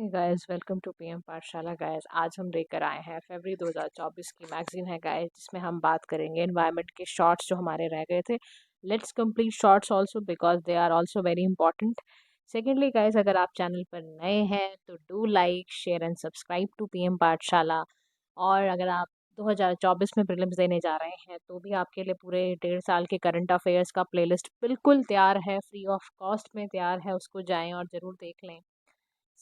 Guys, welcome to PM पाठशाला। Guys, आज हम लेकर आए हैं फरवरी 2024 की मैगजीन है गाइस, जिसमें हम बात करेंगे एनवायरनमेंट के शॉर्ट्स जो हमारे रह गए थे। Let's complete shorts also because they are also very important. Secondly guys, अगर आप चैनल पर नए हैं तो do like share and subscribe to PM Pathshala. और अगर आप 2024 में प्रीलिम्स देने जा रहे हैं तो भी आपके लिए पूरे 1.5 साल के करंट अफेयर्स का प्लेलिस्ट बिल्कुल तैयार है, फ्री ऑफ कॉस्ट में तैयार है। उसको जाएं और ज़रूर देख लें।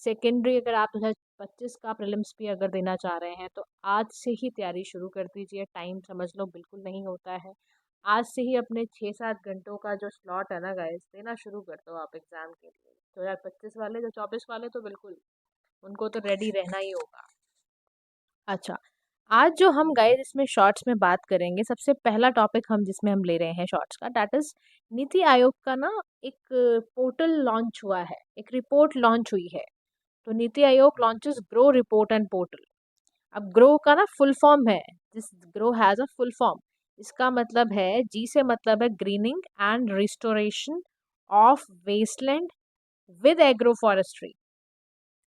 सेकेंडरी, अगर आप 2025 का प्रीलिम्स भी अगर देना चाह रहे हैं तो आज से ही तैयारी शुरू कर दीजिए। टाइम समझ लो बिल्कुल नहीं होता है। आज से ही अपने 6-7 घंटों का जो स्लॉट है ना गाइस, देना शुरू कर दो आप एग्ज़ाम के लिए। 2025 वाले, जो 24 वाले तो बिल्कुल उनको तो रेडी रहना ही होगा। अच्छा, आज जो हम गाइस इसमें शॉर्ट्स में बात करेंगे, सबसे पहला टॉपिक हम जिसमें हम ले रहे हैं शॉर्ट्स का, दैट इज़ नीति आयोग का ना एक पोर्टल लॉन्च हुआ है, एक रिपोर्ट लॉन्च हुई है। तो नीति आयोग लॉन्चेस ग्रो रिपोर्ट एंड पोर्टल। अब ग्रो का ना फुल फॉर्म है, दिस ग्रो हैज़ अ फुल फॉर्म। इसका मतलब है, जी से मतलब है greening and restoration of wasteland with agroforestry,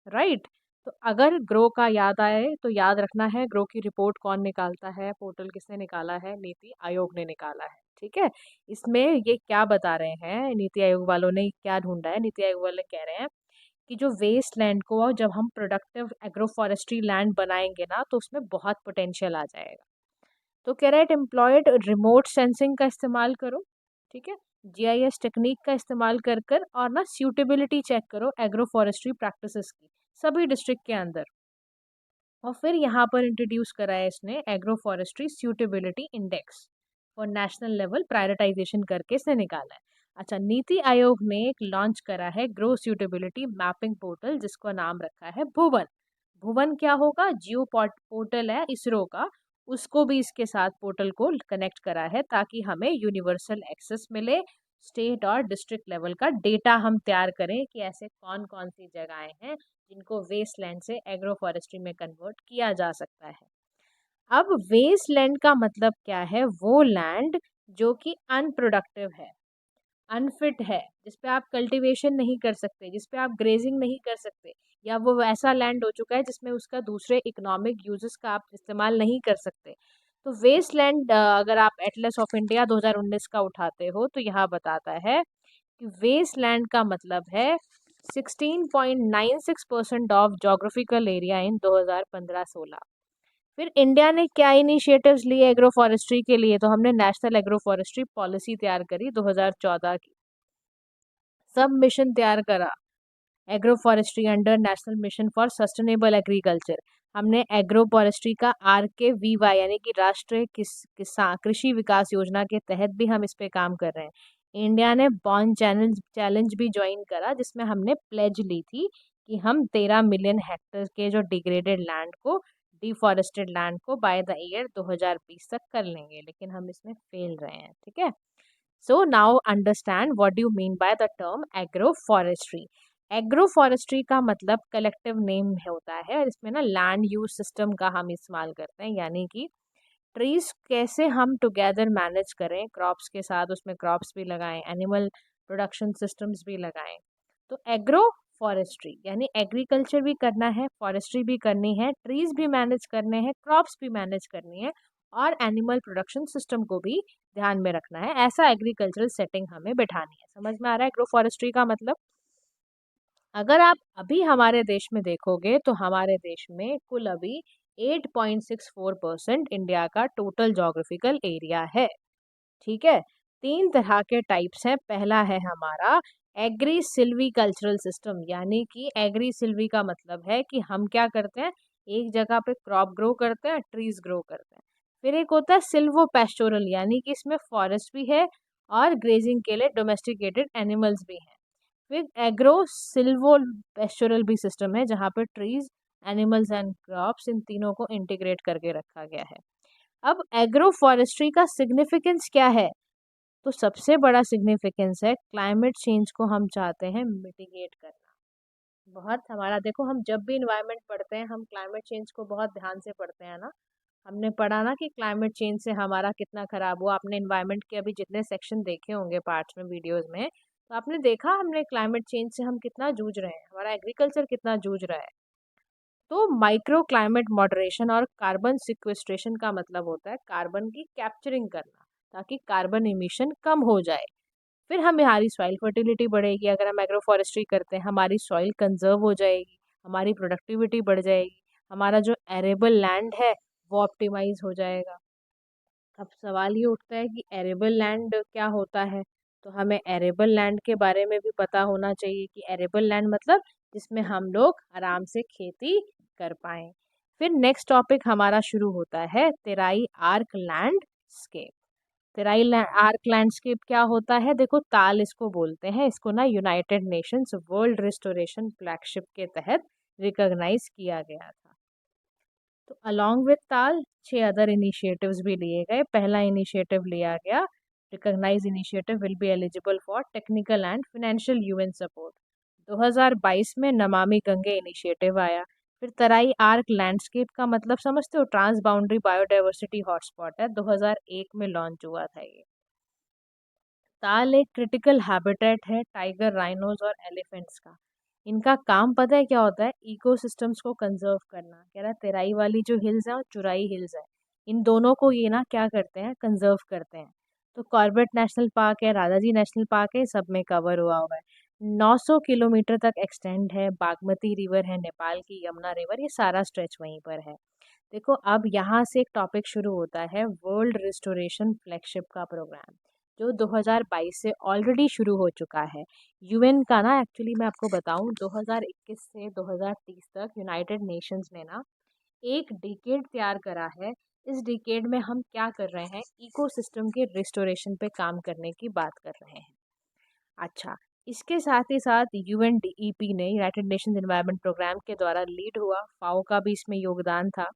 right. तो अगर ग्रो का याद आए तो याद रखना है, ग्रो की रिपोर्ट कौन निकालता है, पोर्टल किसने निकाला है, नीति आयोग ने निकाला है। ठीक है। इसमें ये क्या बता रहे हैं, नीति आयोग वालों ने क्या ढूंढा है, नीति आयोग वाले कह रहे हैं कि जो वेस्ट लैंड को जब हम प्रोडक्टिव एग्रो फॉरेस्ट्री लैंड बनाएंगे ना तो उसमें बहुत पोटेंशियल आ जाएगा। तो कह रहा है एम्प्लॉयड रिमोट सेंसिंग का इस्तेमाल करो, ठीक है, जीआईएस टेक्निक का इस्तेमाल कर कर और ना सूटेबिलिटी चेक करो एग्रो फॉरेस्ट्री प्रैक्टिसेस की सभी डिस्ट्रिक्ट के अंदर। और फिर यहाँ पर इंट्रोड्यूस करा है इसने एग्रो फॉरेस्ट्री सूटेबिलिटी इंडेक्स और नेशनल लेवल प्रायोरिटाइजेशन करके इसने निकाला है। अच्छा, नीति आयोग ने एक लॉन्च करा है ग्रो सूटेबिलिटी मैपिंग पोर्टल, जिसका नाम रखा है भुवन। भुवन क्या होगा, जियो पोर्टल है इसरो का, उसको भी इसके साथ पोर्टल को कनेक्ट करा है ताकि हमें यूनिवर्सल एक्सेस मिले। स्टेट और डिस्ट्रिक्ट लेवल का डेटा हम तैयार करें कि ऐसे कौन कौन सी जगहें हैं जिनको वेस्ट लैंड से एग्रो फॉरेस्ट्री में कन्वर्ट किया जा सकता है। अब वेस्ट लैंड का मतलब क्या है, वो लैंड जो कि अनप्रोडक्टिव है, अनफिट है, जिस पे आप कल्टीवेशन नहीं कर सकते, जिस पे आप ग्रेजिंग नहीं कर सकते, या वो ऐसा लैंड हो चुका है जिसमें उसका दूसरे इकोनॉमिक यूजेस का आप इस्तेमाल नहीं कर सकते। तो वेस्ट लैंड, अगर आप एटलस ऑफ इंडिया 2019 का उठाते हो तो यहाँ बताता है कि वेस्ट लैंड का मतलब है 16.96% ऑफ जोग्राफिकल एरिया इन 2015-16। फिर इंडिया ने क्या इनिशिएटिव्स लिए एग्रो फॉरेस्ट्री के लिए, तो हमने नेशनल एग्रो फॉरेस्ट्री पॉलिसी तैयार करी 2014 की। सब मिशन तैयार करा agro forestry under national mission for sustainable agriculture. हमने एग्रो फॉरेस्ट्री का RKVY यानी कि राष्ट्रीय किसान कृषि विकास योजना के तहत भी हम इस पे काम कर रहे हैं। इंडिया ने बॉन्ड चैलेंज भी ज्वाइन करा, जिसमें हमने प्लेज ली थी कि हम 13 मिलियन हेक्टेयर के जो डिग्रेडेड लैंड को, डिफॉरेस्टेड लैंड को बाय द ईयर 2020 तक कर लेंगे, लेकिन हम इसमें फेल रहे हैं। ठीक है। So now understand what do you mean by the term agroforestry. Agroforestry का मतलब कलेक्टिव नेम होता है, और इसमें ना लैंड यूज सिस्टम का हम इस्तेमाल करते हैं, यानी कि ट्रीज कैसे हम टुगेदर मैनेज करें क्रॉप्स के साथ, उसमें क्रॉप्स भी लगाएं, एनिमल प्रोडक्शन सिस्टम्स भी लगाएं। तो एग्रो फॉरेस्ट्री यानी एग्रीकल्चर भी करना है, फॉरेस्ट्री भी करनी है, ट्रीज भी मैनेज करने हैं, क्रॉप्स भी मैनेज करनी है, और एनिमल प्रोडक्शन सिस्टम को भी ध्यान में रखना है। ऐसा एग्रीकल्चरल सेटिंग हमें बैठानी है। समझ में आ रहा है एग्रो फॉरेस्ट्री का मतलब? अगर आप अभी हमारे देश में देखोगे तो हमारे देश में कुल अभी 8.64% इंडिया का टोटल जोग्राफिकल एरिया है। ठीक है। 3 तरह के टाइप्स हैं। पहला है हमारा एग्री सिल्वीकल्चरल सिस्टम, यानी कि एग्री सिल्वी का मतलब है कि हम क्या करते हैं, एक जगह पे क्रॉप ग्रो करते हैं, ट्रीज ग्रो करते हैं। फिर एक होता है सिल्वो पैस्टोरल, यानी कि इसमें फॉरेस्ट भी है और ग्रेजिंग के लिए डोमेस्टिकेटेड एनिमल्स भी हैं। फिर एग्रो सिल्वो पैस्टोरल भी सिस्टम है, जहाँ पे ट्रीज, एनिमल्स एंड क्रॉप्स, इन तीनों को इंटीग्रेट करके रखा गया है। अब एग्रो फॉरेस्ट्री का सिग्निफिकेंस क्या है, तो सबसे बड़ा सिग्निफिकेंस है क्लाइमेट चेंज को हम चाहते हैं मिटिगेट करना। बहुत हमारा देखो, हम जब भी इन्वायरमेंट पढ़ते हैं हम क्लाइमेट चेंज को बहुत ध्यान से पढ़ते हैं ना। हमने पढ़ा ना कि क्लाइमेट चेंज से हमारा कितना खराब हुआ। आपने इन्वायरमेंट के अभी जितने सेक्शन देखे होंगे पार्ट्स में, वीडियोस में, तो आपने देखा हमने क्लाइमेट चेंज से हम कितना जूझ रहे हैं, हमारा एग्रीकल्चर कितना जूझ रहा है। तो माइक्रो क्लाइमेट मॉडरेशन और कार्बन सिक्वेस्ट्रेशन का मतलब होता है कार्बन की कैप्चरिंग करना, ताकि कार्बन इमिशन कम हो जाए। फिर हमारी सॉइल फर्टिलिटी बढ़ेगी। अगर हम एग्रो फॉरेस्ट्री करते हैं, हमारी सॉइल कंजर्व हो जाएगी, हमारी प्रोडक्टिविटी बढ़ जाएगी, हमारा जो एरेबल लैंड है वो ऑप्टिमाइज हो जाएगा। अब सवाल ये उठता है कि एरेबल लैंड क्या होता है। तो हमें एरेबल लैंड के बारे में भी पता होना चाहिए कि एरेबल लैंड मतलब जिसमें हम लोग आराम से खेती कर पाएं। फिर नेक्स्ट टॉपिक हमारा शुरू होता है Terai arc landscape. Terai arc landscape क्या होता है? देखो, ताल इसको बोलते हैं। इसको ना United Nations world restoration flagship के तहत रिकॉग्नाइज किया गया था। तो अलोंग विथ ताल 6 अदर इनिशिएटिव्स भी लिए गए। पहला इनिशिएटिव लिया गया, recognize initiative will be eligible for technical and financial UN support. 2022 में नमामि गंगे इनिशिएटिव आया। फिर तराई आर्क लैंडस्केप का मतलब समझते हो? ट्रांस बाउंड्री बायोडाइवर्सिटी हॉटस्पॉट है, 2001 में लॉन्च हुआ था ये। ताल एक क्रिटिकल हैबिटेट है टाइगर, राइनोज और एलिफेंट्स का। इनका काम पता है क्या होता है? इकोसिस्टम्स को कंजर्व करना। कह रहा है तेराई वाली जो हिल्स है और चुराई हिल्स है, इन दोनों को ये ना क्या करते हैं? कंजर्व करते हैं। तो कॉर्बेट नेशनल पार्क है, राजाजी नेशनल पार्क है, सब में कवर हुआ हुआ है। 900 किलोमीटर तक एक्सटेंड है। बागमती रिवर है नेपाल की, यमुना रिवर, ये सारा स्ट्रेच वहीं पर है। देखो, अब यहाँ से एक टॉपिक शुरू होता है वर्ल्ड रिस्टोरेशन फ्लैगशिप का प्रोग्राम, जो 2022 से ऑलरेडी शुरू हो चुका है। यूएन का ना, एक्चुअली मैं आपको बताऊं, 2021 से 2030 तक यूनाइटेड नेशंस ने ना एक डिकेड तैयार करा है। इस डिकेड में हम क्या कर रहे हैं? इकोसिस्टम के रिस्टोरेशन पे काम करने की बात कर रहे हैं। अच्छा, इसके साथ ही साथ यूएनडीईपी ने, यूनाइटेड नेशंस एनवायरनमेंट प्रोग्राम के द्वारा लीड हुआ, फाओ का भी इसमें योगदान था।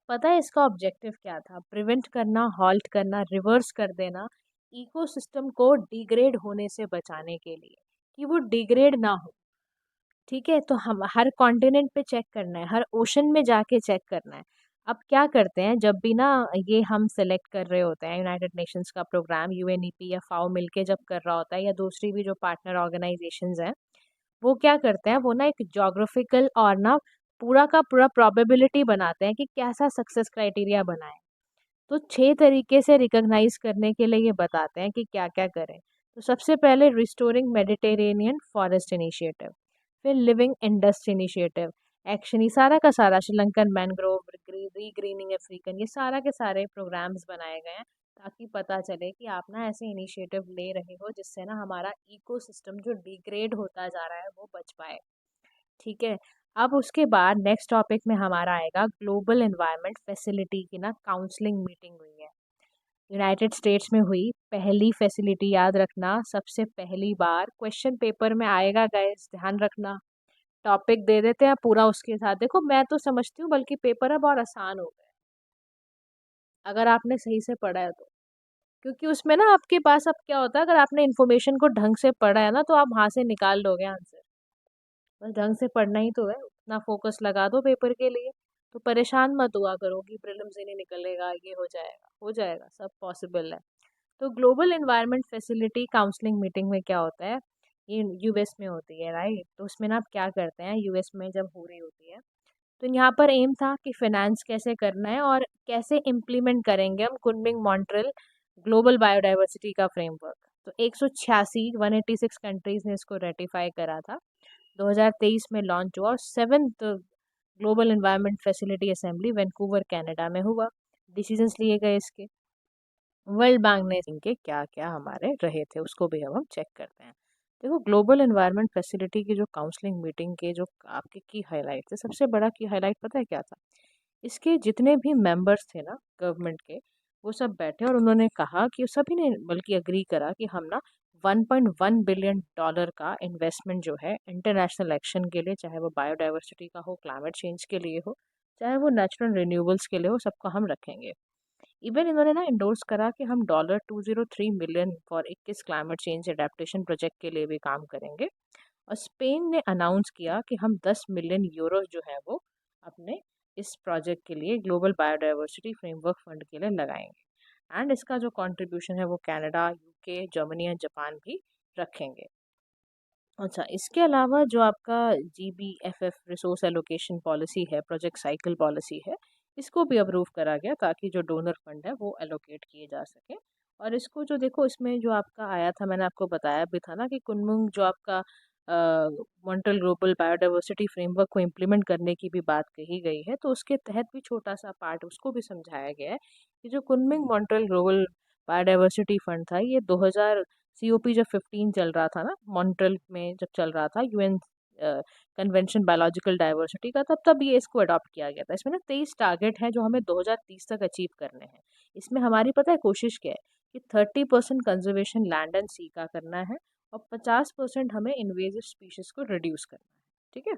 पता है इसका ऑब्जेक्टिव क्या था? प्रिवेंट करना, हॉल्ट करना, रिवर्स कर देना इकोसिस्टम को डिग्रेड होने से बचाने के लिए, कि वो डिग्रेड ना हो। ठीक है, तो हम हर कॉन्टिनेंट पे चेक करना है, हर ओशन में जाके चेक करना है। अब क्या करते हैं, जब भी ना ये हम सेलेक्ट कर रहे होते हैं, यूनाइटेड नेशंस का प्रोग्राम यूएनईपी या फाओ मिलके जब कर रहा होता है, या दूसरी भी जो पार्टनर ऑर्गेनाइजेशंस हैं, वो क्या करते हैं? वो ना एक जोग्राफिकल और ना पूरा का पूरा प्रोबेबिलिटी बनाते हैं कि कैसा सक्सेस क्राइटेरिया बनाए। तो 6 तरीके से रिकॉग्नाइज करने के लिए ये बताते हैं कि क्या क्या करें। तो सबसे पहले रिस्टोरिंग मेडिटेरेनियन फॉरेस्ट इनिशिएटिव, फिर लिविंग इंडस्ट इनिशिएटिव, एक्शन, ये सारा का सारा श्रीलंकन मैनग्रोव, रीग्रीनिंग अफ्रीकन, ये सारा के सारे प्रोग्राम्स बनाए गए हैं, ताकि पता चले कि आप ना ऐसे इनिशिएटिव ले रहे हो जिससे ना हमारा इकोसिस्टम जो डिग्रेड होता जा रहा है वो बच पाए। ठीक है, अब उसके बाद नेक्स्ट टॉपिक में हमारा आएगा ग्लोबल एनवायरनमेंट फैसिलिटी की ना काउंसलिंग मीटिंग हुई है। यूनाइटेड स्टेट्स में हुई पहली फैसिलिटी, याद रखना, सबसे पहली बार क्वेश्चन पेपर में आएगा गाइस, ध्यान रखना। टॉपिक दे देते हैं पूरा, उसके साथ देखो, मैं तो समझती हूँ बल्कि पेपर अब और आसान हो गए अगर आपने सही से पढ़ा है तो। क्योंकि उसमें ना आपके पास अब क्या होता है, अगर आपने इन्फॉर्मेशन को ढंग से पढ़ा है ना, तो आप वहाँ से निकाल लोगे आंसर। बस ढंग से पढ़ना ही तो है, उतना फोकस लगा दो पेपर के लिए। तो परेशान मत हुआ करो कि प्रीलिम्स ही नहीं निकलेगा, ये हो जाएगा, हो जाएगा, सब पॉसिबल है। तो global environment facility counselling meeting में क्या होता है? ये यूएस में होती है, राइट? तो उसमें ना आप क्या करते हैं, यूएस में जब हो रही होती है, तो यहाँ पर एम था कि फाइनेंस कैसे करना है और कैसे इम्प्लीमेंट करेंगे हम कुनमिंग मॉन्ट्रियल ग्लोबल बायोडाइवर्सिटी का फ्रेमवर्क। तो 186 कंट्रीज ने इसको रेटिफाई करा था। 2023 में लॉन्च हुआ और 7th global environment facility assembly Vancouver Canada में हुआ। डिसीजंस लिए गए इसके। वर्ल्ड बैंक ने इनके क्या क्या हमारे रहे थे उसको भी अब हम चेक करते हैं। देखो, ग्लोबल एनवायरनमेंट फैसिलिटी की जो काउंसलिंग मीटिंग के जो आपके की हाईलाइट थे, सबसे बड़ा की हाईलाइट पता है क्या था? इसके जितने भी मेंबर्स थे ना गवर्नमेंट के, वो सब बैठे और उन्होंने कहा कि सभी ने बल्कि अग्री करा कि हम ना 1.1 बिलियन डॉलर का इन्वेस्टमेंट जो है इंटरनेशनल एक्शन के लिए, चाहे वो बायोडाइवर्सिटी का हो, क्लाइमेट चेंज के लिए हो, चाहे वो नेचुरल रिन्यूएबल्स के लिए हो, सबका हम रखेंगे। इवन इन्होंने ना इंडोर्स करा कि हम $203 million for 21 climate change adaptation project के लिए भी काम करेंगे। और स्पेन ने अनाउंस किया कि हम 10 मिलियन यूरो जो है वो अपने इस प्रोजेक्ट के लिए, ग्लोबल बायोडाइवर्सिटी फ्रेमवर्क फंड के लिए लगाएंगे। एंड इसका जो कंट्रीब्यूशन है वो Canada, UK, Germany and Japan भी रखेंगे। अच्छा, इसके अलावा जो आपका जीबीएफएफ रिसोर्स एलोकेशन पॉलिसी है, प्रोजेक्ट साइकिल पॉलिसी है, इसको भी अप्रूव करा गया ताकि जो डोनर फंड है वो एलोकेट किए जा सके। और इसको जो देखो, इसमें जो आपका आया था, मैंने आपको बताया भी था ना कि कुनमुंग जो आपका मॉन्ट्रियल ग्लोबल बायोडाइवर्सिटी फ्रेमवर्क को इम्प्लीमेंट करने की भी बात कही गई है, तो उसके तहत भी छोटा सा पार्ट उसको भी समझाया गया है कि जो Kunming Montreal global biodiversity fund था, ये 2000 सीओपी जब 15 चल रहा था ना, मॉन्ट्रियल में जब चल रहा था यूएन कन्वेंशन बायोलॉजिकल डाइवर्सिटी का, तब तब ये इसको अडॉप्ट किया गया था। इसमें ना 23 टारगेट हैं जो हमें 2030 तक अचीव करने हैं। इसमें हमारी पता है कोशिश क्या है कि 30% कंजर्वेशन लैंड एंड सी का करना है और 50% हमें इन्वेजिव स्पीशीज को रिड्यूस करना है। ठीक है।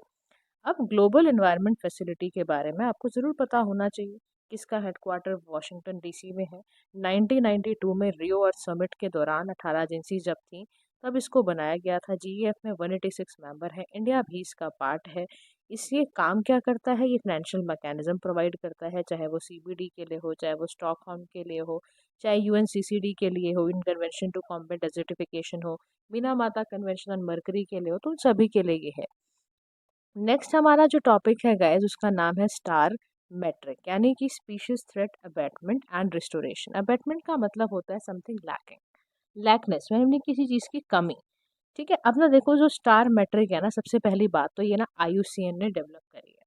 अब ग्लोबल एनवायरनमेंट फैसिलिटी के बारे में आपको ज़रूर पता होना चाहिए किसका हेडक्वार्टर वाशिंगटन डीसी में है। 1992 में रियो अर्थ समिट के दौरान 18 एजेंसी जब थी, तब इसको बनाया गया था। जीईएफ में 186 मेंबर है, इंडिया भी इसका पार्ट है। इसलिए काम क्या करता है, ये फाइनेंशियल मैकेनिज्म प्रोवाइड करता है, चाहे वो सीबीडी के लिए हो, चाहे वो स्टॉकहोम के लिए हो, चाहे यूएनसीसीडी के लिए हो, इन कन्वेंशन टू कॉम्बेट डेजर्टिफिकेशन हो, मीना माता कन्वेंशन ऑन मरकरी के लिए हो, तो उन सभी के लिए ये है। नेक्स्ट हमारा जो टॉपिक है गाइस, उसका नाम है स्टार मेट्रिक, यानी कि species threat abatement and restoration. Abatement का मतलब होता है समथिंग लैकिंग, लैकनेस, यानी किसी चीज़ की कमी। ठीक है। अब ना देखो, जो स्टार मेट्रिक है ना, सबसे पहली बात तो ये ना आईयूसीएन ने डेवलप करी है।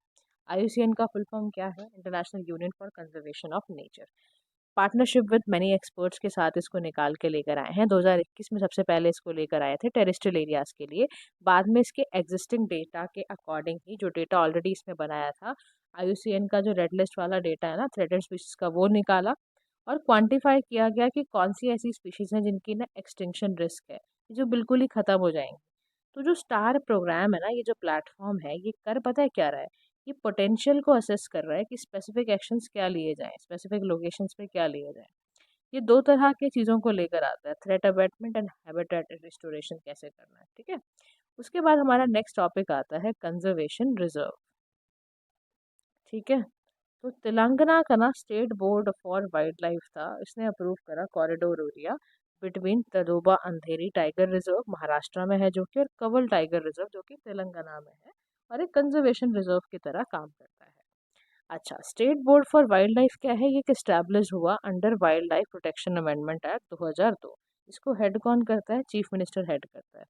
आईयूसीएन का फुल फॉर्म क्या है? International union for conservation of nature. Partnership with many experts के साथ इसको निकाल के लेकर आए हैं। 2021 में सबसे पहले इसको लेकर आए थे टेरेस्ट्रियल एरियाज के लिए। बाद में इसके एग्जिस्टिंग डेटा के अकॉर्डिंग ही, जो डेटा ऑलरेडी इसमें बनाया था, आईयूसीएन का जो रेड लिस्ट वाला डेटा है ना थ्रेटेड स्पीशीज का, वो निकाला और क्वांटिफाई किया गया कि कौन सी ऐसी स्पीशीज हैं जिनकी ना एक्सटिंक्शन रिस्क है, जो बिल्कुल ही खत्म हो जाएंगी। तो जो स्टार प्रोग्राम है ना, ये जो प्लेटफॉर्म है, ये कर पता है क्या रहा है? ये पोटेंशियल को असेस कर रहा है कि स्पेसिफिक एक्शंस क्या लिए जाएं, स्पेसिफिक लोकेशंस पे क्या लिए जाएं। ये दो तरह के चीज़ों को लेकर आता है, threat abatement and habitat restoration कैसे करना है। ठीक है। उसके बाद हमारा नेक्स्ट टॉपिक आता है कंजर्वेशन रिजर्व। ठीक है। तो तेलंगाना का ना state board for wild life था, इसने अप्रूव करा कॉरिडोर एरिया बिटवीन तदोबा अंधेरी टाइगर रिजर्व महाराष्ट्र में है जो कि, और कवल टाइगर रिजर्व जो कि तेलंगाना में है, और एक कंजर्वेशन रिजर्व की तरह काम करता है। अच्छा, state board for wild life क्या है? ये स्टैब्लिश हुआ under wild life protection amendment act 2002। इसको हेड कौन करता है? चीफ मिनिस्टर हेड करता है।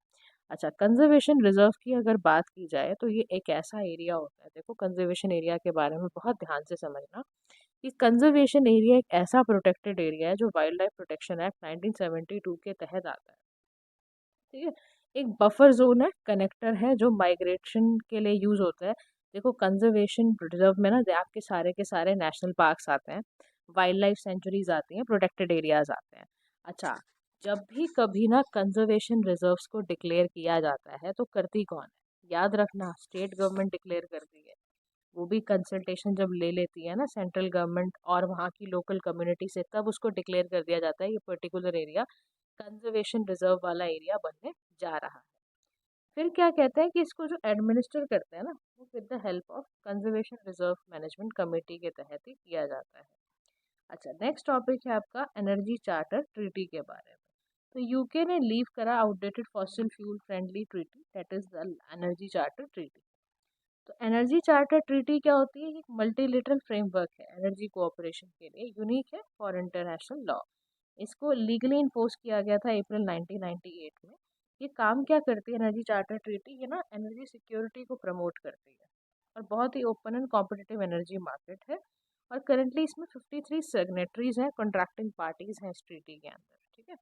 अच्छा, कंजर्वेशन रिजर्व की अगर बात की जाए तो ये एक ऐसा एरिया होता है, देखो कंजर्वेशन एरिया के बारे में बहुत ध्यान से समझना कि कंजर्वेशन एरिया एक ऐसा प्रोटेक्टेड एरिया है जो वाइल्ड लाइफ प्रोटेक्शन एक्ट 1972 के तहत आता है। ठीक है। एक बफर जोन है, कनेक्टर है, जो माइग्रेशन के लिए यूज होता है। देखो कंजर्वेशन रिजर्व में ना आपके के सारे नेशनल पार्क्स आते हैं, वाइल्ड लाइफ सेंचुरीज आती हैं, प्रोटेक्टेड एरियाज आते हैं। अच्छा, जब भी कभी ना कंजर्वेशन रिजर्व्स को डिक्लेयर किया जाता है तो करती कौन है? याद रखना, स्टेट गवर्नमेंट डिक्लेयर करती है। वो भी कंसल्टेशन जब ले लेती है ना सेंट्रल गवर्नमेंट और वहाँ की लोकल कम्युनिटी से, तब उसको डिक्लेयर कर दिया जाता है ये पर्टिकुलर एरिया कंजर्वेशन रिजर्व वाला एरिया बनने जा रहा है। फिर क्या कहते हैं कि इसको जो एडमिनिस्टर करते हैं ना, वो with the help of conservation reserve management committee के तहत ही किया जाता है। अच्छा, नेक्स्ट टॉपिक है आपका एनर्जी चार्टर ट्रीटी के बारे में। तो यूके ने लीव करा outdated fossil fuel friendly treaty, that is the energy charter treaty. तो एनर्जी चार्टर ट्रीटी क्या होती है? एक मल्टीलेटरल फ्रेमवर्क है एनर्जी कोऑपरेशन के लिए, यूनिक है फॉर इंटरनेशनल लॉ। इसको लीगली इन्फोर्स किया गया था अप्रैल 1998 में। ये काम क्या करती है एनर्जी चार्टर ट्रीटी? ये ना एनर्जी सिक्योरिटी को प्रमोट करती है और बहुत ही open and competitive energy market है। और करेंटली इसमें 53 सिग्नेटरीज हैं, कॉन्ट्रैक्टिंग पार्टीज हैं इस ट्रीटी के अंदर। ठीक है।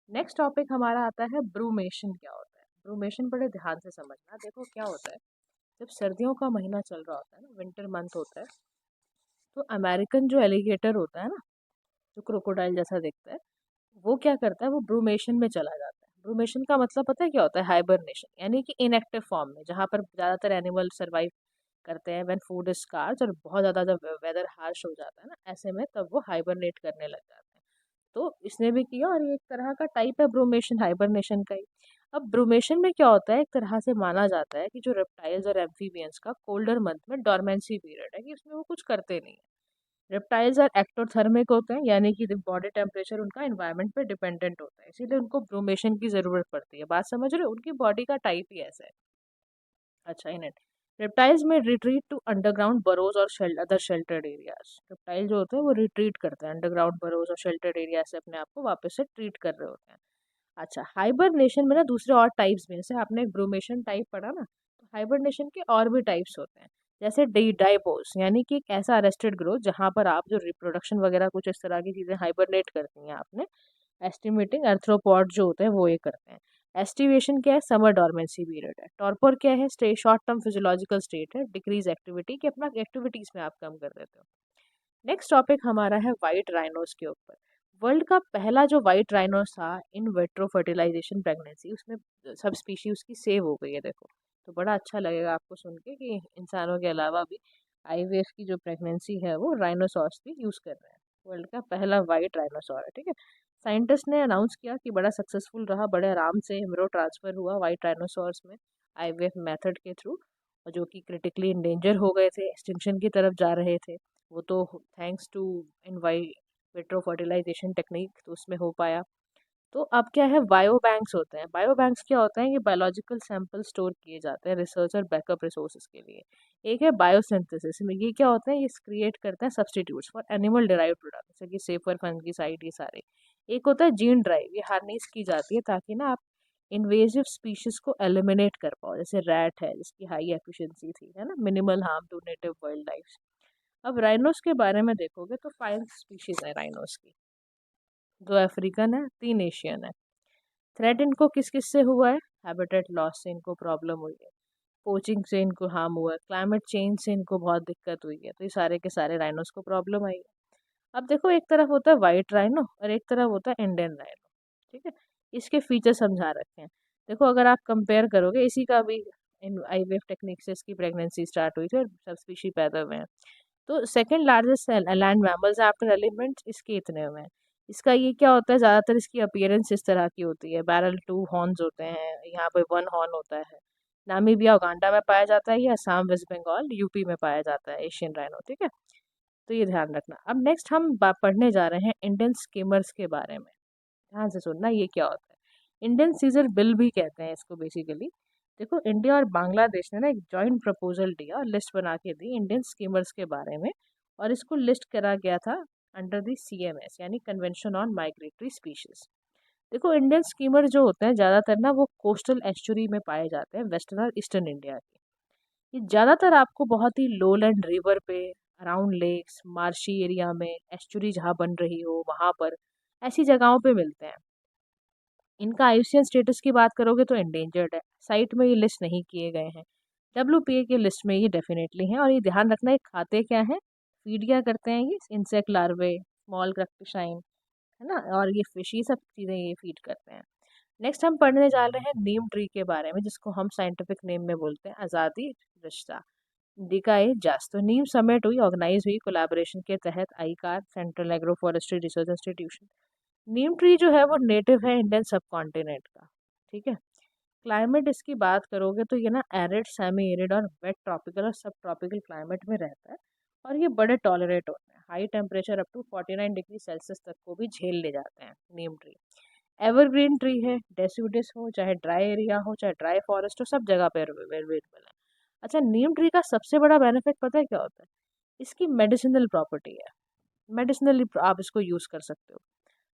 नेक्स्ट टॉपिक हमारा आता है ब्रूमेशन। क्या होता है ब्रूमेशन? बड़े ध्यान से समझना। देखो क्या होता है, जब सर्दियों का महीना चल रहा होता है ना, विंटर मंथ होता है, तो अमेरिकन जो एलिगेटर होता है ना, जो क्रोकोडाइल जैसा दिखता है, वो क्या करता है? वो ब्रूमेशन में चला जाता है। ब्रूमेशन का मतलब पता है क्या होता है? हाइबरनेशन, यानी कि इनएक्टिव फॉर्म में, जहाँ पर ज़्यादातर एनिमल सर्वाइव करते हैं व्हेन फूड इज स्कार्स, और बहुत ज़्यादा जब वेदर हार्श हो जाता है ना, ऐसे में तब वो हाइबरनेट करने लग जाते हैं। तो इसने भी किया, और ये एक तरह का टाइप है ब्रूमेशन, हाइबरनेशन का ही। अब ब्रूमेशन में क्या होता है? एक तरह से माना जाता है कि जो रेप्टाइल्स और एम्फीबियंस का कोल्डर मंथ में डॉर्मेंसी पीरियड है, कि उसमें वो कुछ करते नहीं है। रेप्टाइल्स आर एक्टोथर्मिक होते हैं, यानी कि बॉडी टेम्परेचर उनका एनवायरनमेंट पे डिपेंडेंट होता है, इसीलिए उनको ब्रूमेशन की ज़रूरत पड़ती है। बात समझ रहे हो, उनकी बॉडी का टाइप ही ऐसा है। अच्छा, इन इट रेप्टाइल्स में रिट्रीट टू अंडरग्राउंड बरोज और अदर शेल्टर्ड एरियाज। रेप्टाइल जो होते हैं वो रिट्रीट करते हैं अंडरग्राउंड बरोज और शेल्टर्ड एरिया से, अपने आप को वापस से ट्रीट कर रहे होते हैं। अच्छा, हाइबरनेशन में ना दूसरे और टाइप्स में, जैसे आपने एक ब्रूमेशन टाइप पढ़ा ना, तो हाइबरनेशन के और भी टाइप्स होते हैं, जैसे डाइपोस, यानी कि एक ऐसा अरेस्टेड ग्रोथ जहाँ पर आप जो रिप्रोडक्शन वगैरह कुछ इस तरह की चीज़ें हाइबरनेट करती हैं आपने। एस्टिमेटिंग आर्थ्रोपॉड जो होते हैं वो ये करते हैं। एस्टिवेशन क्या है, समर डॉर्मेंसी पीरियड है। टॉर्पर क्या है, stay short term physiological state है, डिक्रीज एक्टिविटी, कि अपना एक्टिविटीज में आप कम कर देते हो। नेक्स्ट टॉपिक हमारा है वाइट राइनोस के ऊपर। वर्ल्ड का पहला जो वाइट राइनोस था इन वेट्रो फर्टिलाइजेशन प्रेगनेंसी, उसमें सब स्पीशी उसकी सेव हो गई है, देखो। तो बड़ा अच्छा लगेगा आपको सुन के कि इंसानों के अलावा भी आईवीएफ की जो प्रेगनेंसी है वो राइनोसॉर्स भी यूज़ कर रहे हैं। वर्ल्ड का पहला वाइट राइनोसॉर है, ठीक है। साइंटिस्ट ने अनाउंस किया कि बड़ा सक्सेसफुल रहा, बड़े आराम से एम्ब्रियो ट्रांसफर हुआ वाइट राइनोसॉर्स में आईवीएफ मेथड के थ्रू, और जो कि क्रिटिकली इंडेंजर हो गए थे, एक्सटिंक्शन की तरफ जा रहे थे, वो तो thanks to in vitro fertilization technique, तो उसमें हो पाया। तो अब क्या है, बायो बैंक्स होते हैं। बायो बैंक्स क्या होते हैं, ये बायोलॉजिकल सैंपल स्टोर किए जाते हैं रिसर्च और बैकअप रिसोर्सेज के लिए। एक है बायोसिंथेसिस, में ये क्या होता है, ये क्रिएट करते हैं substitutes for animal derived product, जैसे कि सेफर फंगिसाइड, ये सारे। एक होता है जीन ड्राइव, ये हार्नेस की जाती है ताकि ना आप इन्वेजिव स्पीशीज को एलिमिनेट कर पाओ, जैसे रैट है जिसकी हाई एफिशिएंसी थी, है ना, minimal harm to native wildlife. अब राइनोस के बारे में देखोगे तो 5 स्पीशीज है राइनोस की। 2 अफ्रीकन है, 3 एशियन है। थ्रेट इनको किस किस से हुआ है, हैबिटेट लॉस से इनको प्रॉब्लम हुई है, पोचिंग से इनको हार्म हुआ है, क्लाइमेट चेंज से इनको बहुत दिक्कत हुई है, तो ये सारे के सारे राइनोस को प्रॉब्लम आई है। अब देखो, एक तरफ होता है वाइट राइनो और एक तरफ होता है इंडियन राइनो, ठीक है। इसके फीचर समझा रखे हैं। देखो, अगर आप कंपेयर करोगे, इसी का भी इन आईवीएफ टेक्निक से इसकी प्रेगनेंसी स्टार्ट हुई थी और सब स्पीशी पैदा हुए हैं। तो second largest land mammals after elephants, इसके इतने हुए हैं। इसका ये क्या होता है, ज़्यादातर इसकी अपीयरेंस इस तरह की होती है, बैरल 2 हॉर्न्स होते हैं, यहाँ पे 1 हॉर्न होता है। नामीबिया उगांडा में पाया जाता है, ये असम वेस्ट बंगाल यूपी में पाया जाता है एशियन राइनो, ठीक है। तो ये ध्यान रखना। अब नेक्स्ट हम पढ़ने जा रहे हैं इंडियन स्कीमर्स के बारे में। ध्यान से सुनना, ये क्या होता है। इंडियन सीजर बिल भी कहते हैं इसको बेसिकली। देखो, इंडिया और बांग्लादेश ने ना एक जॉइंट प्रपोजल दिया और लिस्ट बना के दी इंडियन स्कीमर्स के बारे में, और इसको लिस्ट करा गया था अंडर द सीएमएस, यानी कन्वेंशन ऑन माइग्रेटरी स्पीशीज। देखो, इंडियन स्कीमर जो होते हैं ज़्यादातर ना वो कोस्टल एस्चुरी में पाए जाते हैं, वेस्टर्न और ईस्टर्न इंडिया के। ये ज़्यादातर आपको बहुत ही लोलैंड रिवर पे, अराउंड लेक्स, मार्शी एरिया में, एस्चुरी जहाँ बन रही हो वहाँ पर, ऐसी जगहों पे मिलते हैं। इनका आईयूसीएन स्टेटस की बात करोगे तो एंडेंजर्ड है, साइट में ये लिस्ट नहीं किए गए हैं। डब्ल्यूपीए के लिस्ट में ये डेफिनेटली हैं, और ये ध्यान रखना, ये खाते क्या हैं, फीड क्या करते हैं, ये इंसेक्ट लार्वे, स्मॉल क्रस्टेशियन, है ना, और ये फिश, ये सब चीज़ें ये फीड करते हैं। नेक्स्ट हम पढ़ने जा रहे हैं नीम ट्री के बारे में, जिसको हम साइंटिफिक नेम में बोलते हैं आज़ादी रिश्ता, डिकाए जास। तो नीम समिट हुई, ऑर्गेनाइज हुई कोलैबोरेशन के तहत, ICAR, central agro forestry research institution. Neem tree जो है वो नेटिव है इंडियन सब कॉन्टिनेंट का, ठीक है। क्लाइमेट इसकी बात करोगे तो ये ना एरिड, सेमी एरिड और वेट ट्रॉपिकल और सब ट्रॉपिकल क्लाइमेट में रहता है, और ये बड़े टॉलरेट होते हैं, high temperature up to 49 degree Celsius तक को भी झेल ले जाते हैं नीम ट्री। एवरग्रीन ट्री है, डेसिडुस हो, चाहे ड्राई एरिया हो, चाहे ड्राई फॉरेस्ट हो, सब जगह पे अवेलेबल है। अच्छा, नीम ट्री का सबसे बड़ा बेनिफिट पता है क्या होता है, इसकी मेडिसिनल प्रॉपर्टी है। मेडिसिनली आप इसको यूज़ कर सकते हो।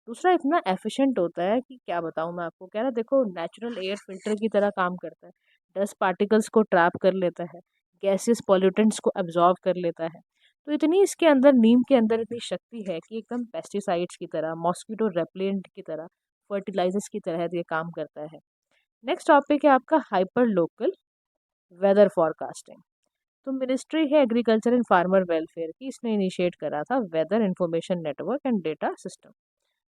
दूसरा, इतना एफिशिएंट होता है कि क्या बताऊँ मैं आपको, कह रहा, देखो, नेचुरल एयर फिल्टर की तरह काम करता है, डस्ट पार्टिकल्स को ट्रैप कर लेता है, गैसेस पॉल्यूटेंट्स को एब्जॉर्ब कर लेता है। तो इतनी इसके अंदर, नीम के अंदर इतनी शक्ति है कि एकदम पेस्टिसाइड्स की तरह, मॉस्किटो रेपलेंट की तरह, फर्टिलाइजर्स की तरह ये काम करता है। नेक्स्ट टॉपिक है आपका हाइपर लोकल वेदर फॉरकास्टिंग। तो मिनिस्ट्री है एग्रीकल्चर एंड फार्मर वेलफेयर की, इसने इनिशिएट करा था weather information network and data system,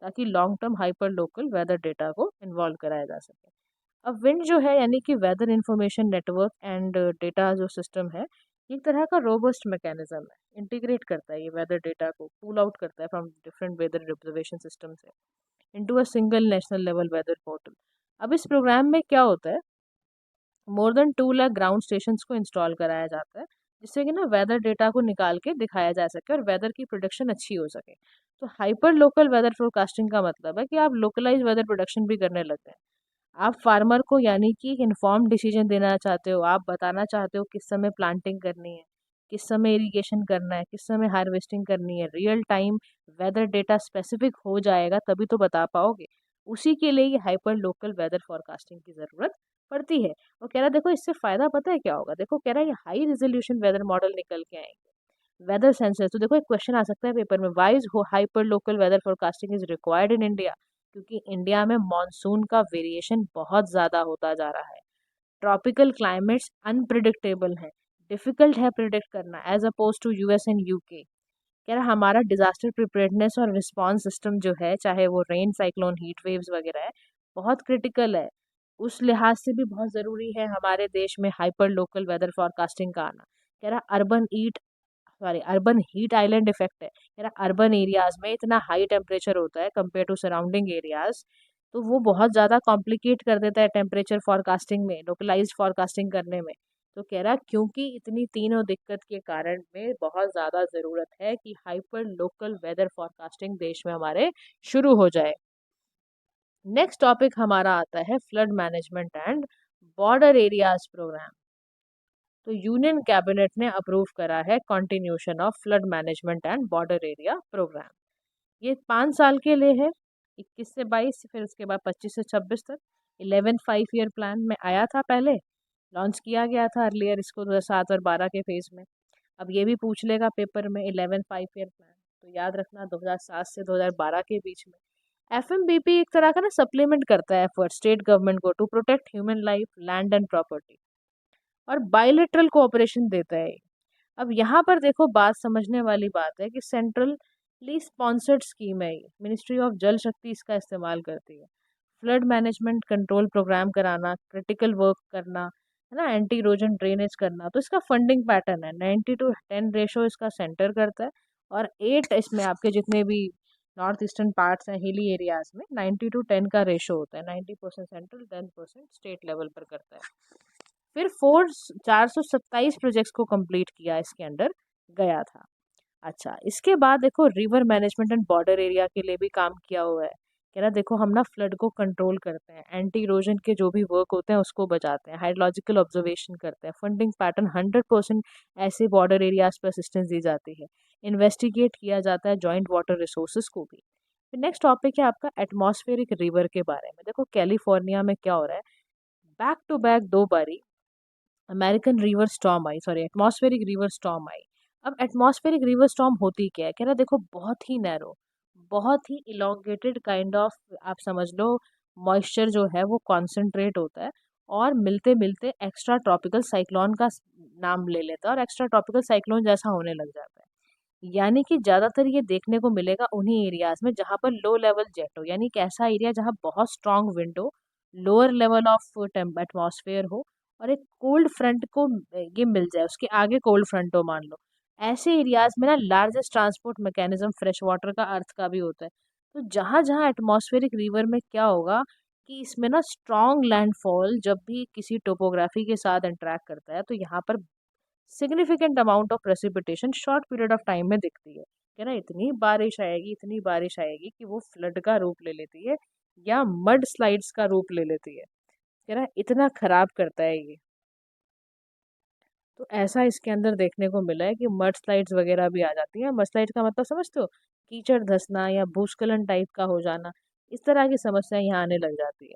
ताकि long term hyper local weather data को इन्वॉल्व कराया जा सके। अब विंड जो है, यानी कि weather information network and data जो सिस्टम है, एक तरह का रोबस्ट मैकेनिज्म है, इंटीग्रेट करता है ये वेदर डेटा को, पुल आउट करता है from different weather observation system से into a single national level weather portal. अब इस प्रोग्राम में क्या होता है, more than 2 lakh ground station को इंस्टॉल कराया जाता है, जिससे कि ना वेदर डेटा को निकाल के दिखाया जा सके और वेदर की प्रोडक्शन अच्छी हो सके। तो हाइपर लोकल वेदर फोरकास्टिंग का मतलब है कि आप लोकलाइज वेदर प्रोडक्शन भी करने लग गए। आप फार्मर को यानी कि एक इन्फॉर्म डिसीजन देना चाहते हो, आप बताना चाहते हो किस समय प्लांटिंग करनी है, किस समय इरिगेशन करना है, किस समय हार्वेस्टिंग करनी है। Real time weather data specific हो जाएगा तभी तो बता पाओगे। उसी के लिए ये हाइपर लोकल वेदर फोरकास्टिंग की ज़रूरत पड़ती है। वो कह रहा है देखो इससे फ़ायदा पता है क्या होगा, देखो कह रहा है ये हाई रेजोल्यूशन वेदर मॉडल निकल के आएंगे। वेदर सेंसर, तो देखो एक क्वेश्चन आ सकता है पेपर में, why is hyper local weather forecasting is required in India. क्योंकि इंडिया में मॉनसून का वेरिएशन बहुत ज़्यादा होता जा रहा है। ट्रॉपिकल क्लाइमेट्स अनप्रिडिक्टेबल हैं, डिफिकल्ट है प्रिडिक्ट करना as oppose to US and UK. कह रहा हमारा डिजास्टर प्रिपेयर्डनेस और रिस्पांस सिस्टम जो है, चाहे वो रेन, साइक्लोन, हीट वेव्स वगैरह है, बहुत क्रिटिकल है। उस लिहाज से भी बहुत ज़रूरी है हमारे देश में हाइपर लोकल वेदर फोरकास्टिंग का आना। कह रहा अर्बन हीट आइलैंड इफेक्ट है। कह रहा अर्बन एरियाज में इतना हाई टेम्परेचर होता है कंपेयर टू सराउंडिंग एरियाज, तो वो बहुत ज़्यादा कॉम्प्लिकेट कर देता है टेम्परेचर फोरकास्टिंग में, लोकलाइज्ड फोरकास्टिंग करने में। तो कह रहा क्योंकि इतनी तीनों दिक्कत के कारण में बहुत ज़्यादा ज़रूरत है कि हाइपर लोकल वेदर फोरकास्टिंग देश में हमारे शुरू हो जाए। नेक्स्ट टॉपिक हमारा आता है flood management and border areas programme. तो यूनियन कैबिनेट ने अप्रूव करा है continuation of flood management and border area programme. ये 5 साल के लिए है, 21 से 22, फिर उसके बाद 25 से 26 तक। 11 5 ईयर प्लान में आया था, पहले लॉन्च किया गया था अर्लियर इसको 2007 और 12 के फेज में। अब ये भी पूछ लेगा पेपर में 11 5 ईयर प्लान, तो याद रखना 2007 से 2012 के बीच में। एफएमबीपी एक तरह का ना सप्लीमेंट करता है एफर्ट स्टेट गवर्नमेंट को to protect human life, land and property, और बायलेटरल कोऑपरेशन देता है। अब यहाँ पर देखो बात समझने वाली बात है कि सेंट्रली स्पॉन्सर्ड स्कीम है ये, मिनिस्ट्री ऑफ जल शक्ति इसका इस्तेमाल करती है। फ्लड मैनेजमेंट कंट्रोल प्रोग्राम कराना, क्रिटिकल वर्क करना, है ना, एंटी इरोजन ड्रेनेज करना। तो इसका फंडिंग पैटर्न है 90:10 रेशो इसका सेंटर करता है, और 8 इसमें आपके जितने भी नॉर्थ ईस्टर्न पार्ट्स हैं हिली एरियाज में 90:10 का रेशो होता है। 90% सेंट्रल, 10% स्टेट लेवल पर करता है। फिर 427 प्रोजेक्ट्स को कंप्लीट किया इसके अंडर गया था। अच्छा, इसके बाद देखो river management and border area के लिए भी काम किया हुआ है। कह रहा देखो हम ना फ्लड को कंट्रोल करते हैं, एंटी इरोजन के जो भी वर्क होते हैं उसको बचाते हैं, हाइड्रोलॉजिकल ऑब्जर्वेशन करते हैं, फंडिंग पैटर्न 100% ऐसे बॉर्डर एरियाज पर असिस्टेंस दी जाती है, इन्वेस्टिगेट किया जाता है जॉइंट वाटर रिसोर्सेज को भी। फिर नेक्स्ट टॉपिक है आपका एटमॉस्फेरिक रिवर के बारे में। देखो कैलिफोर्निया में क्या हो रहा है, बैक टू बैक 2 बारी अमेरिकन रिवर स्टॉर्म आई, सॉरी एटमॉस्फेरिक रिवर स्टॉर्म आई। अब एटमॉस्फेरिक रिवर स्टॉर्म होती क्या है, कह रहा देखो बहुत ही नैरो, बहुत ही इलोंगेटेड काइंड ऑफ, आप समझ लो मॉइस्चर जो है वो कॉन्सेंट्रेट होता है, और मिलते मिलते एक्स्ट्रा ट्रॉपिकल साइक्लोन का नाम ले लेता है और एक्स्ट्रा ट्रॉपिकल साइक्लोन जैसा होने लग जाता है। यानी कि ज़्यादातर ये देखने को मिलेगा उन्हीं एरियाज में जहाँ पर लो लेवल जेट हो, यानी कि ऐसा एरिया जहाँ बहुत स्ट्रॉन्ग विंड हो, लोअर लेवल ऑफ एटमॉस्फेयर हो, और एक कोल्ड फ्रंट को ये मिल जाए, उसके आगे कोल्ड फ्रंट हो मान लो। ऐसे एरियाज में ना largest transport mechanism fresh water का अर्थ का भी होता है। तो जहाँ जहाँ एटमॉस्फेरिक रिवर में क्या होगा कि इसमें ना स्ट्रॉन्ग लैंडफॉल जब भी किसी टोपोग्राफी के साथ इंटरेक्ट करता है, तो यहाँ पर significant amount of precipitation short period of time में दिखती है। कह रहा इतनी बारिश आएगी, इतनी बारिश आएगी कि वो फ्लड का रूप ले लेती है या मड स्लाइड्स का रूप ले लेती है। कह रहा इतना खराब करता है ये। तो ऐसा इसके अंदर देखने को मिला है कि मड स्लाइड्स वगैरह भी आ जाती हैं। मड स्लाइड्स का मतलब समझते हो, कीचड़ धंसना या भूस्खलन टाइप का हो जाना, इस तरह की समस्या यहाँ आने लग जाती है।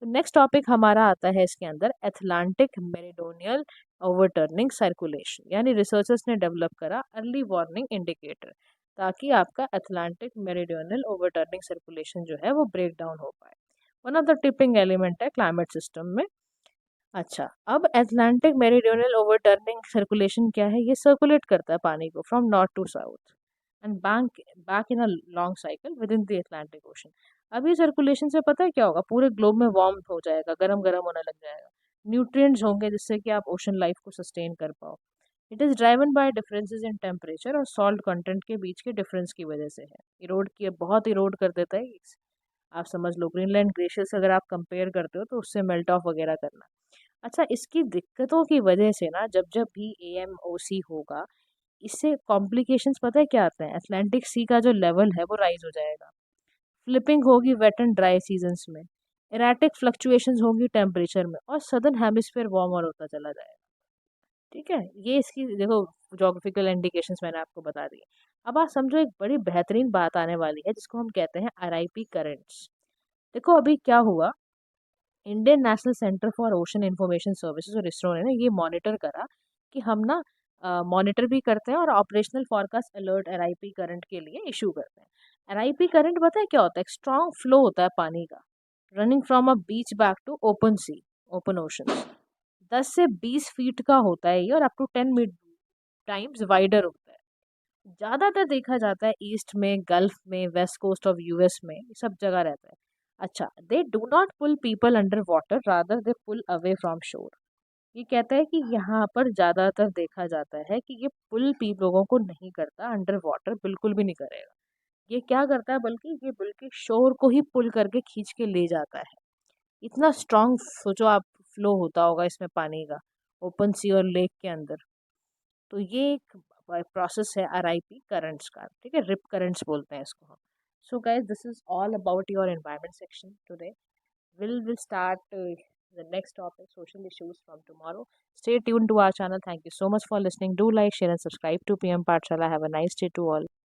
तो नेक्स्ट टॉपिक हमारा आता है इसके अंदर एटलांटिक मेरिडोनियल ओवरटर्निंग सर्कुलेशन, यानी रिसर्चर्स ने डेवलप करा अर्ली वार्निंग इंडिकेटर, ताकि आपका एटलांटिक मेरिडोनियल ओवरटर्निंग सर्कुलेशन जो है वो ब्रेक डाउन हो पाए। One of the tipping element है क्लाइमेट सिस्टम में। अच्छा, अब एटलांटिक मेरीडियोनल ओवरटर्निंग सर्कुलेशन क्या है, ये सर्कुलेट करता है पानी को from north to south and back in a long cycle within the Atlantic ocean. अब ये सर्कुलेशन से पता है क्या होगा, पूरे ग्लोब में वार्म हो जाएगा, गरम गरम होने लग जाएगा, न्यूट्रिएंट्स होंगे जिससे कि आप ओशन लाइफ को सस्टेन कर पाओ। It is driven by differences in temperature और सॉल्ट कंटेंट के बीच के डिफरेंस की वजह से है। इरोड किए बहुत इरोड कर देता है आप समझ लो ग्रीनलैंड ग्लेशियर से अगर आप कंपेयर करते हो तो उससे मेल्ट ऑफ वगैरह करना। अच्छा, इसकी दिक्कतों की वजह से ना जब जब भी एएमओसी होगा, इससे कॉम्प्लिकेशंस पता है क्या आते हैं? अटलांटिक सी का जो लेवल है वो राइज हो जाएगा, फ्लिपिंग होगी वेट एंड ड्राई सीजन्स में, एराटिक फ्लक्चुएशंस होंगी टेम्परेचर में, और सदर्न हेमिस्फीयर वार्मर होता चला जाएगा। ठीक है, ये इसकी देखो जोग्राफिकल इंडिकेशंस मैंने आपको बता दी। अब आप समझो एक बड़ी बेहतरीन बात आने वाली है जिसको हम कहते हैं आरआईपी करंट्स। देखो अभी क्या हुआ, Indian national centre for ocean information services और इसरो ने ना ये मॉनिटर करा कि हम ना मॉनिटर भी करते हैं और operational forecast alert RIP current के लिए इशू करते हैं। आरआईपी करंट पता है क्या होता है? एक स्ट्रॉन्ग फ्लो होता है पानी का, running from a beach back to open sea, open ocean. 10 से 20 फीट का होता है ये, और अप टू 10 टाइम्स वाइडर होता है। ज़्यादातर देखा जाता है ईस्ट में, गल्फ में, वेस्ट कोस्ट ऑफ यूएस में, ये सब जगह रहता है। अच्छा, they do not pull people under water, rather they pull away from shore. ये कहता है कि यहाँ पर ज़्यादातर देखा जाता है कि ये पुल पी लोगों को नहीं करता अंडर वाटर, बिल्कुल भी नहीं करेगा। ये क्या करता है, बल्कि शोर को ही पुल करके खींच के ले जाता है। इतना स्ट्रांग सोचो आप, फ्लो होता होगा इसमें पानी का, ओपन सी और लेक के अंदर। तो ये एक प्रोसेस है आरआईपी करंट्स का, ठीक है, रिप करंट्स बोलते हैं इसको हम। So guys, this is all about your environment section today. We'll start the next topic, social issues, from tomorrow. Stay tuned to our channel. Thank you so much for listening. Do like, share, and subscribe to PM Pathshala. Have a nice day to all.